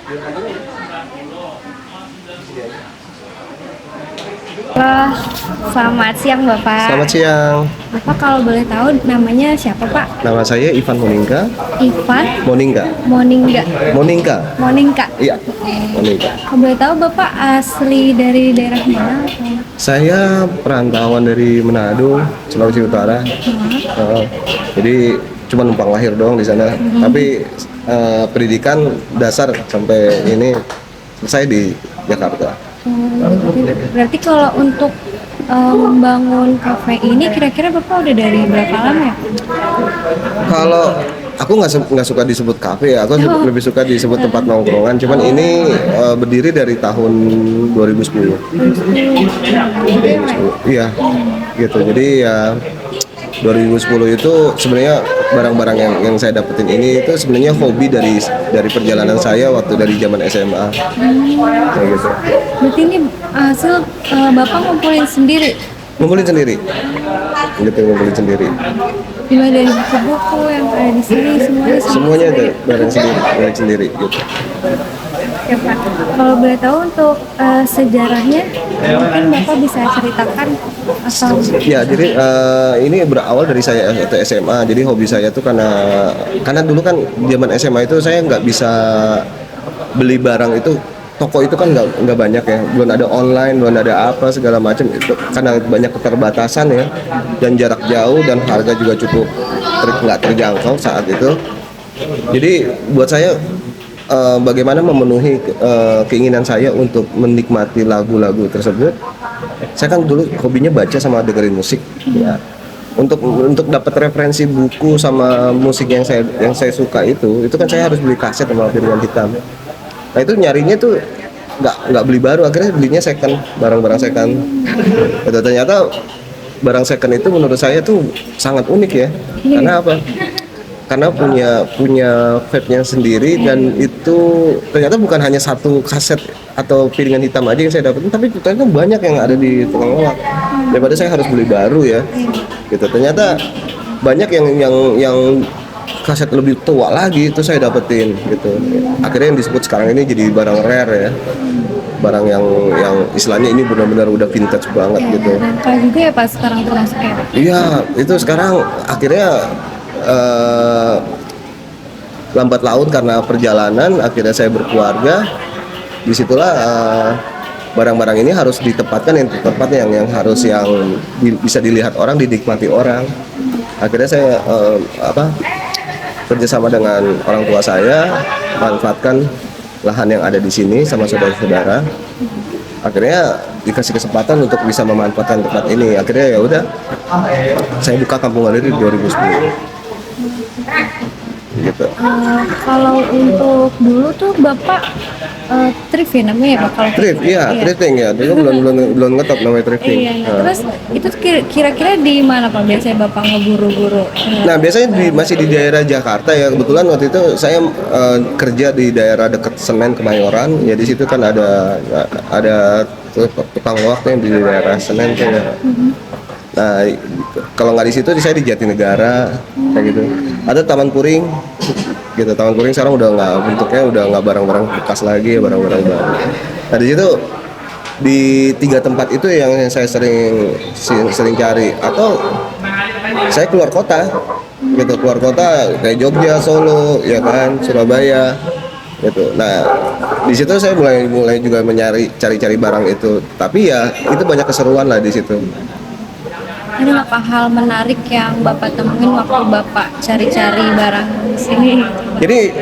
Halo, selamat siang Bapak. Selamat siang. Bapak kalau boleh tahu namanya siapa Pak? Nama saya Ivan Moninga. Ivan Moninga. Moninga. Moninga. Moninga. Iya. Moninga. Kalau boleh tahu Bapak asli dari daerah mana? Saya perantauan dari Manado, Sulawesi Utara. Jadi cuma numpang lahir doang di sana. Tapi pendidikan dasar sampai ini selesai di Jakarta. Berarti kalau untuk membangun kafe ini kira-kira Bapak udah dari berapa lama ya? Kalau aku nggak suka disebut kafe ya, aku lebih suka disebut tempat nongkrongan. Cuman ini berdiri dari tahun 2010. Iya, gitu. Jadi ya 2010 itu sebenarnya barang-barang yang saya dapetin ini itu sebenarnya hobi dari perjalanan saya waktu dari zaman SMA. Kayak gitu. Berarti ini hasil Bapak ngumpulin sendiri? Ngumpulin sendiri. Gitu, ngumpulin sendiri. Dimana dari buku-buku yang ada di sini Semuanya ada barang sendiri gitu. Ya Pak, kalau boleh tahu untuk sejarahnya mungkin Bapak bisa ceritakan atau Ya, jadi ini berawal dari saya waktu SMA. Jadi hobi saya tuh karena dulu kan zaman SMA itu saya nggak bisa beli barang itu, toko itu kan nggak banyak ya, belum ada online, belum ada apa segala macam itu karena banyak keterbatasan ya, dan jarak jauh dan harga juga cukup nggak terjangkau saat itu. Jadi buat saya bagaimana memenuhi keinginan saya untuk menikmati lagu-lagu tersebut. Saya kan dulu hobinya baca sama dengerin musik ya. Untuk dapat referensi buku sama musik yang saya suka itu kan saya harus beli kaset sama piringan hitam. Nah itu nyarinya tuh nggak beli baru, akhirnya belinya second, barang-barang second. Itu ternyata barang second itu menurut saya tuh sangat unik ya. Karena apa? Karena punya vibe-nya sendiri, dan itu ternyata bukan hanya satu kaset atau piringan hitam aja yang saya dapetin, tapi ternyata banyak yang ada di tukang loak. Daripada saya harus beli baru ya, gitu. Ternyata banyak yang kaset lebih tua lagi itu saya dapetin, gitu. Akhirnya yang disebut sekarang ini jadi barang rare ya, barang yang istilahnya ini benar-benar udah vintage banget ya, gitu. langka juga ya Pak sekarang termasuknya? Iya, itu sekarang akhirnya lambat laun karena perjalanan, akhirnya saya berkeluarga. Disitulah barang-barang ini harus ditempatkan yang tempatnya yang harus bisa dilihat orang, dinikmati orang. Akhirnya saya kerjasama dengan orang tua saya, manfaatkan lahan yang ada di sini sama saudara-saudara. Akhirnya dikasih kesempatan untuk bisa memanfaatkan tempat ini. Akhirnya ya udah, saya buka Kampung Galeri di 2010. Gitu. Kalau untuk dulu tuh Bapak thrift ya namanya ya Pak? Kalau Thrift, iya, thrifting ya. Dulu belum ngetop namanya thrifting. Iya, terus itu kira-kira di mana Pak biasanya Bapak ngeburu-buru? Nah, biasanya masih di daerah Jakarta ya. Kebetulan waktu itu saya kerja di daerah dekat Senen, Kemayoran. Ya di situ kan ada tukang loak yang di daerah Senen kan ya. Nah, kalau nggak di situ, saya di Jatinegara kayak gitu. Ada Taman Puring, gitu. Taman Puring sekarang udah nggak, bentuknya udah nggak barang-barang bekas lagi ya, barang-barang baru. Nah di situ, di 3 tempat itu yang saya sering cari. Atau saya keluar kota, gitu, keluar kota kayak Jogja, Solo, ya kan, Surabaya, gitu. Nah di situ saya mulai juga cari barang itu. Tapi ya itu banyak keseruan lah di situ. Ada apa hal menarik yang Bapak temuin waktu Bapak cari-cari barang di sini? Jadi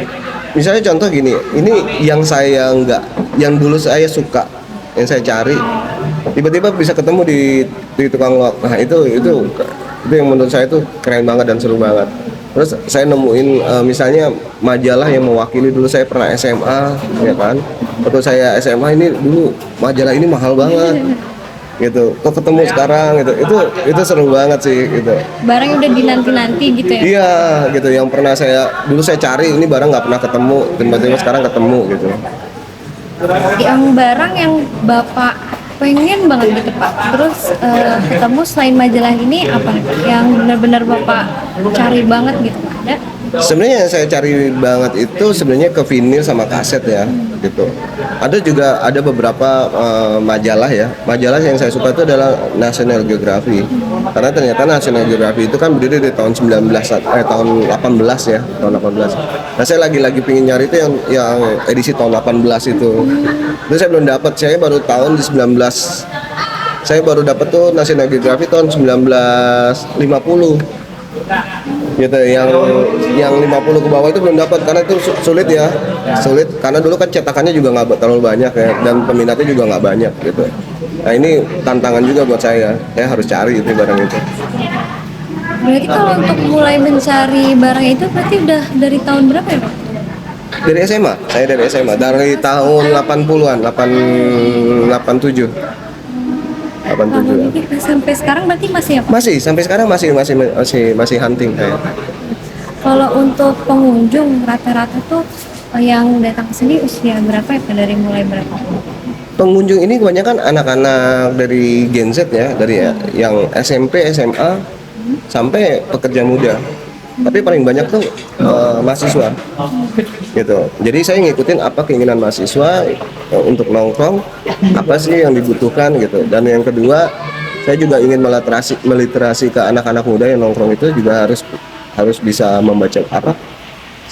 misalnya contoh gini, ini yang dulu saya suka, yang saya cari, tiba-tiba bisa ketemu di tukang loak. Nah itu yang menurut saya itu keren banget dan seru banget. Terus saya nemuin misalnya majalah yang mewakili dulu saya pernah SMA, ya kan? Waktu saya SMA ini dulu majalah ini mahal banget. Gitu, kok ketemu sekarang gitu, itu seru banget sih gitu. Barang yang udah dinanti-nanti gitu ya? Iya gitu, yang pernah dulu saya cari ini barang nggak pernah ketemu, tiba-tiba sekarang ketemu gitu. Yang barang yang Bapak pengen banget gitu Pak, terus ketemu selain majalah ini apa nih Pak? Yang benar-benar Bapak cari banget gitu, ada? Sebenarnya yang saya cari banget itu sebenarnya ke vinil sama kaset ya, gitu. Ada juga ada beberapa majalah ya. Majalah yang saya suka itu adalah National Geographic. Karena ternyata National Geographic itu kan berdiri di tahun 19 tahun 18 ya, tahun 18. Nah, saya lagi-lagi pingin nyari itu yang edisi tahun 18 itu. Itu saya belum dapat. Saya baru tahun di 19. Saya baru dapat tuh National Geographic tahun 1950. Gitu, yang 50 ke bawah itu belum dapat karena itu sulit ya, sulit karena dulu kan cetakannya juga nggak terlalu banyak ya, dan peminatnya juga nggak banyak gitu. Nah, ini tantangan juga buat saya harus cari itu barang itu. Berarti kalau untuk mulai mencari barang itu berarti udah dari tahun berapa ya Pak? Dari SMA, saya dari SMA dari tahun 80-an, 87. Kalau gitu sampai sekarang berarti masih ya Pak? Masih sampai sekarang masih hunting saya. Kalau untuk pengunjung rata-rata tuh yang datang ke sini usia berapa ya Pak? Dari mulai berapa? Pengunjung ini kebanyakan anak-anak dari Gen Z ya, dari yang SMP, SMA sampai pekerja muda. Tapi paling banyak tuh mahasiswa, gitu. Jadi saya ngikutin apa keinginan mahasiswa untuk nongkrong, apa sih yang dibutuhkan gitu. Dan yang kedua, saya juga ingin meliterasi ke anak-anak muda yang nongkrong itu juga harus bisa membaca apa.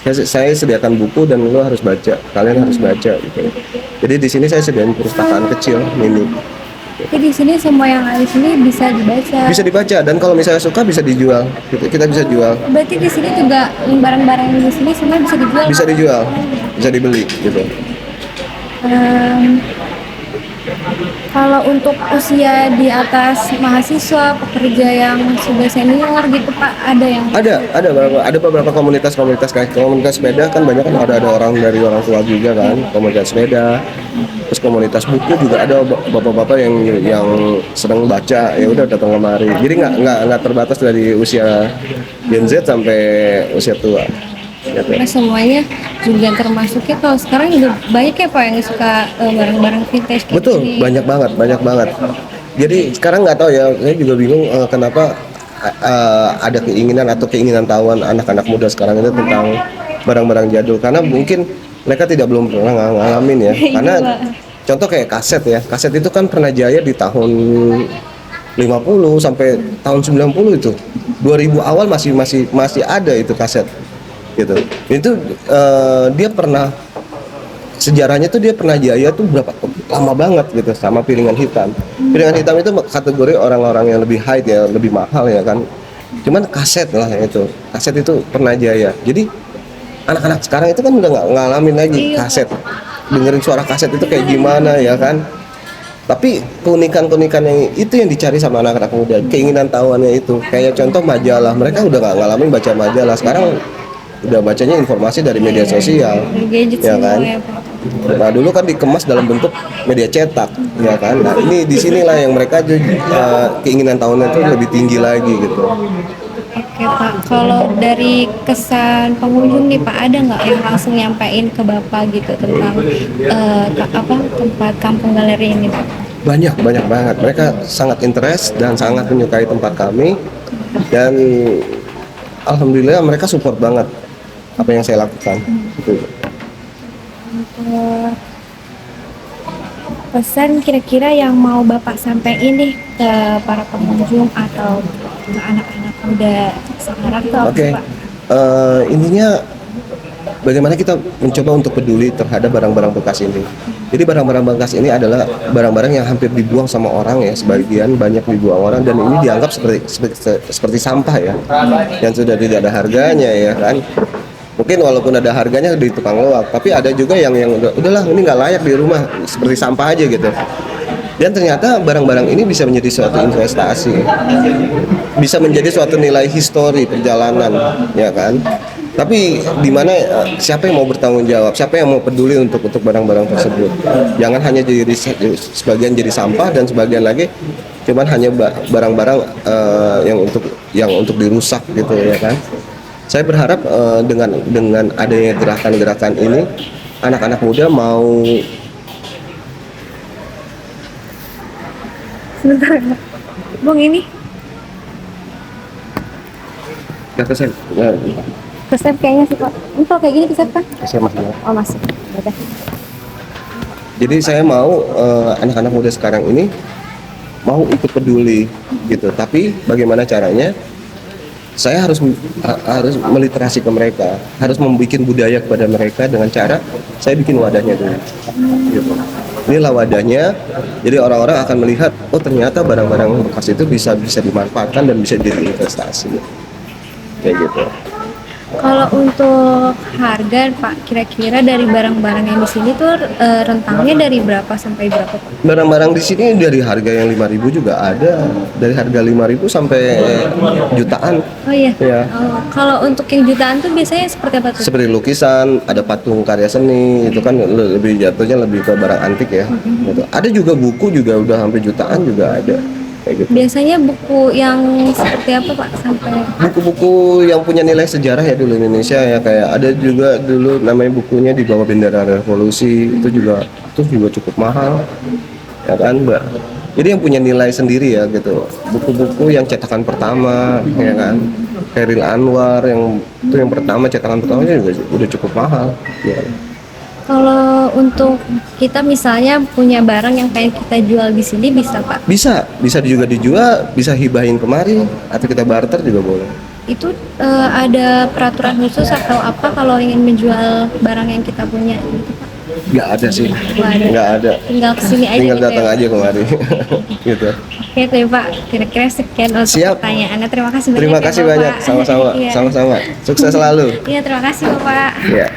Saya sediakan buku dan lo harus baca, kalian harus baca gitu. Jadi di sini saya sediain perpustakaan kecil mini. Jadi di sini semua yang ada di sini bisa dibaca. Bisa dibaca dan kalau misalnya suka bisa dijual. Kita bisa jual. Berarti di sini juga barang-barang yang di sini semua bisa dijual. Bisa dijual, bisa dibeli gitu. Kalau untuk usia di atas mahasiswa, pekerja yang sudah senior gitu Pak, ada yang? Ada beberapa komunitas kayak komunitas sepeda kan banyak kan ada orang dari orang tua juga kan, komunitas sepeda. Terus komunitas buku juga ada bapak-bapak yang sedang baca, ya udah datang kemari. Jadi nggak terbatas dari usia Gen Z sampai usia tua. Gitu. Nah, semuanya juga termasuknya kalau sekarang juga banyak ya Pak yang suka barang-barang vintage kayak Betul, gini. banyak banget. Jadi sekarang nggak tahu ya, saya juga bingung kenapa ada keinginan atau keinginan tahuan anak-anak muda sekarang itu tentang barang-barang jadul, karena mungkin mereka belum pernah ngalamin ya. Karena contoh kayak kaset ya, kaset itu kan pernah jaya di tahun 50 sampai tahun 90 itu. 2000 awal masih ada itu kaset. Gitu. Itu dia pernah sejarahnya tuh dia pernah jaya tuh berapa lama banget gitu sama piringan hitam. Piringan hitam itu kategori orang-orang yang lebih high ya, lebih mahal ya kan. Cuman kaset lah itu. Kaset itu pernah jaya. Jadi anak-anak sekarang itu kan udah nggak ngalamin lagi kaset. Dengerin suara kaset itu kayak gimana ya kan. Tapi keunikan yang itu yang dicari sama anak-anak muda, keinginan tahuannya itu. Kayak contoh majalah, mereka udah nggak ngalamin baca majalah. Sekarang udah bacanya informasi dari media sosial, ya kan. Nah, dulu kan dikemas dalam bentuk media cetak, ya kan. Nah, ini disinilah yang mereka keinginan tahunya itu lebih tinggi lagi gitu. Oke Pak, kalau dari kesan pengunjung nih Pak, ada nggak yang langsung nyampein ke Bapak gitu tentang tempat Kampung Galeri ini Pak? Banyak banget. Mereka sangat interest dan sangat menyukai tempat kami, dan alhamdulillah mereka support banget apa yang saya lakukan. Gitu. Pesan kira-kira yang mau Bapak sampaikan nih ke para pengunjung atau ke anak-anak muda sekarang tuh apa Pak? Intinya bagaimana kita mencoba untuk peduli terhadap barang-barang bekas ini. Jadi barang-barang bekas ini adalah barang-barang yang hampir dibuang sama orang ya, sebagian banyak dibuang orang, dan ini dianggap seperti sampah ya, yang sudah tidak ada harganya ya kan. Mungkin walaupun ada harganya di tukang loak, tapi ada juga yang udahlah ini nggak layak di rumah, seperti sampah aja gitu. Dan ternyata barang-barang ini bisa menjadi suatu investasi, bisa menjadi suatu nilai histori perjalanan, ya kan. Tapi di mana siapa yang mau bertanggung jawab, siapa yang mau peduli untuk barang-barang tersebut? Jangan hanya jadi sebagian jadi sampah dan sebagian lagi cuman hanya barang-barang yang untuk dirusak gitu ya kan. Saya berharap dengan adanya gerakan-gerakan ini, anak-anak muda mau Sebentar Bung, ini kata saya Kesep kayaknya sih Pak. Ini kalau kayak gini kesep Pak? Saya masih. Oh masih. Udah. Jadi saya mau anak-anak muda sekarang ini mau ikut peduli gitu. Tapi bagaimana caranya? Saya harus meliterasi ke mereka, harus membuat budaya kepada mereka dengan cara saya bikin wadahnya dulu. Gitu. Inilah wadahnya. Jadi orang-orang akan melihat, oh ternyata barang-barang bekas itu bisa dimanfaatkan dan bisa jadi investasi. Kayak gitu. Kalau untuk harga Pak, kira-kira dari barang-barang yang di sini tuh rentangnya dari berapa sampai berapa Pak? Barang-barang di sini dari harga yang 5.000 juga ada, dari harga 5.000 sampai jutaan. Oh iya. Ya. Oh, kalau untuk yang jutaan tuh biasanya seperti apa tuh? Seperti lukisan, ada patung karya seni, itu kan lebih jatuhnya lebih ke barang antik ya. Gitu. Ada juga buku juga udah sampai jutaan juga ada. Kayak gitu. Biasanya buku yang seperti apa Pak sampai? Buku-buku yang punya nilai sejarah ya dulu Indonesia ya, kayak ada juga dulu namanya bukunya di bawah bendera revolusi, itu juga cukup mahal ya kan Mbak. Jadi yang punya nilai sendiri ya gitu. Buku-buku yang cetakan pertama ya kan, Khairil Anwar yang itu yang pertama, cetakan pertamanya juga udah cukup mahal ya. Kalau untuk kita misalnya punya barang yang pengen kita jual di sini bisa Pak? Bisa juga dijual, bisa hibahin kemari atau kita barter juga boleh. Itu ada peraturan khusus atau apa kalau ingin menjual barang yang kita punya gitu Pak? Nggak ada sih, Nggak ada. nggak ada. Tinggal kesini aja Tinggal gitu datang ya, Pak? aja kemari gitu. Oke tuh Pak, kira-kira sekian untuk Siap. pertanyaannya. Terima kasih banyak Terima ya, kasih Bapak. banyak, sama-sama. Iya. Sama-sama. Sukses selalu. Iya, terima kasih Bapak. Ya.